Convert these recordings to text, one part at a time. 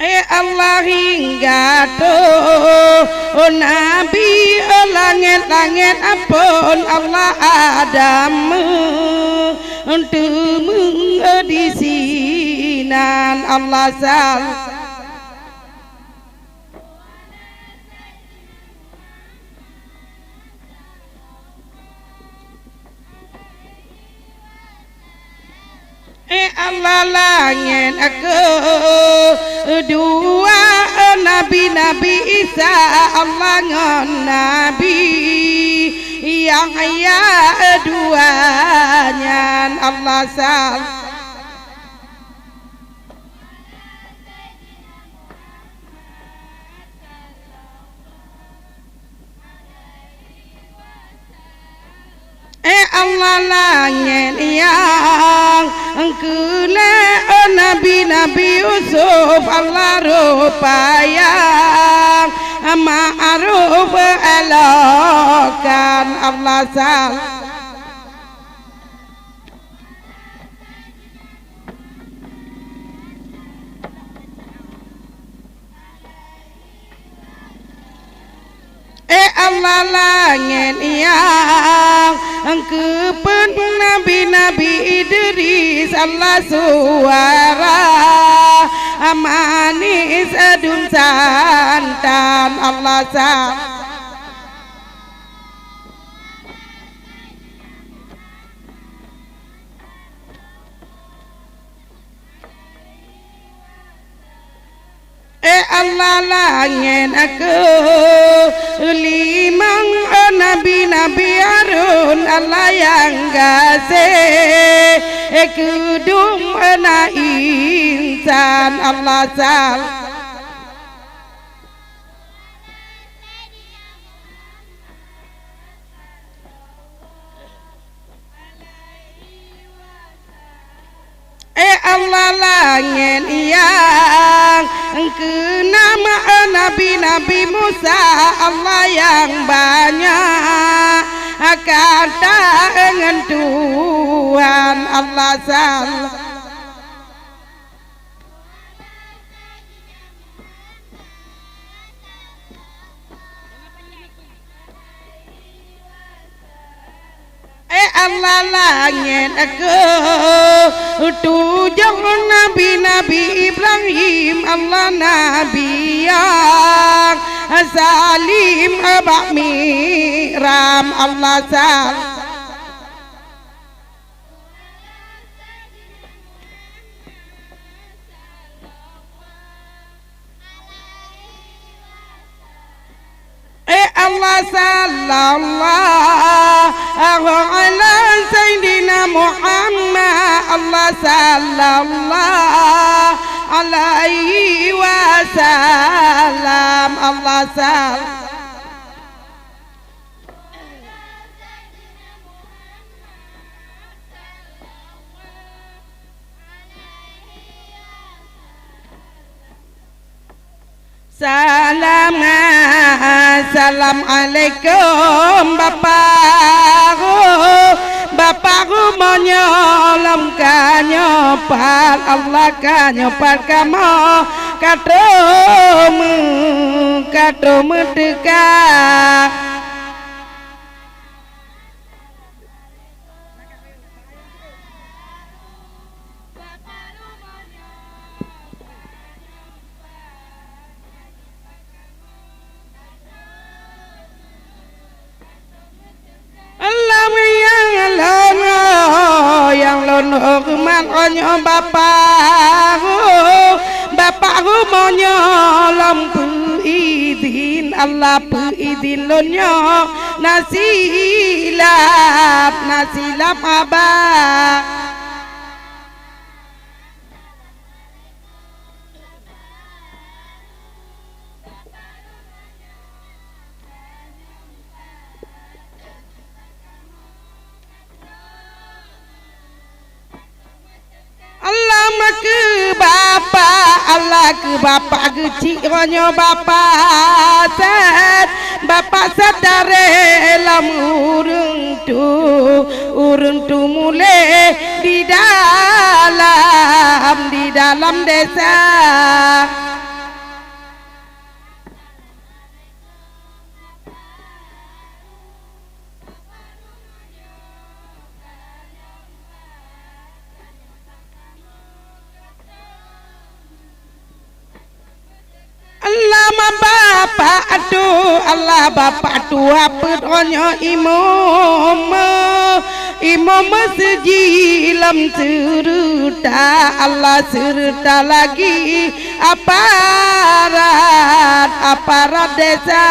Allah hingga to Nabi langit-langit apun Allah Adam untuk mengedisinan Allah sal Allah langit aku dua Nabi Isa Allah ngon Nabi yang ya duanya Allah sal Allah langit yang kele Nabi Yusuf Allah rupaya ma'ruf elokan Allah sal Allah langit yang kepen Nabi Idris Allah suara manis adun santan Allah sal Allah langit aku limang Nabi Harun Allah yang kasih kudung na insan Allah sal Allah langit yang kenama Nabi Musa Allah yang banyak kata dengan Tuhan Allah sal Allah langit aku tujuh Nabi Ibrahim Allah Nabi yang salim Abah Miram Allah sal Allah sallallahu ala Sayyidina Muhammad Allah sallallahu alaihi wasallam Allah sallallahu Assalamualaikum Bapakku menyolong kanyopat Allah kanyopat kamu katomu dekat onyo bapakku mau nyolong puidin Allah puidin lonyo nasilap abah Allah ke bapak kecil onyo bapak sadare lam urung tu mule di dalam desa Mama bapak aduh Allah bapak tua pedonyo imam sejilam serta Allah serta lagi aparat desa.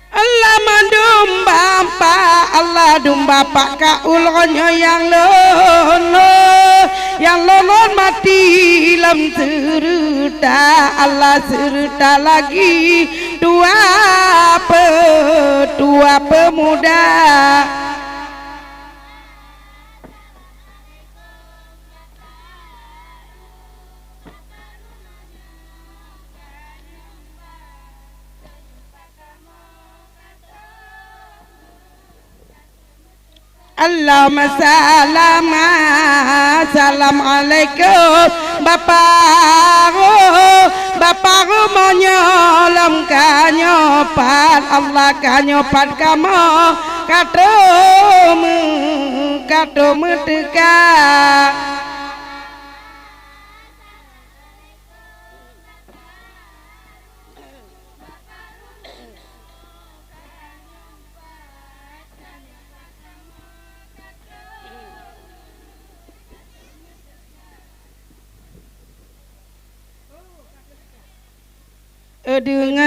Allah mandum bapak Allah dum bapak kaulonyo yang lonon mati lam serta Allah serta lagi tua pemuda. Allahumma assalamualaikum bapak menyolam kanyopan Allah kanyopan kamu katomu teka. Dengan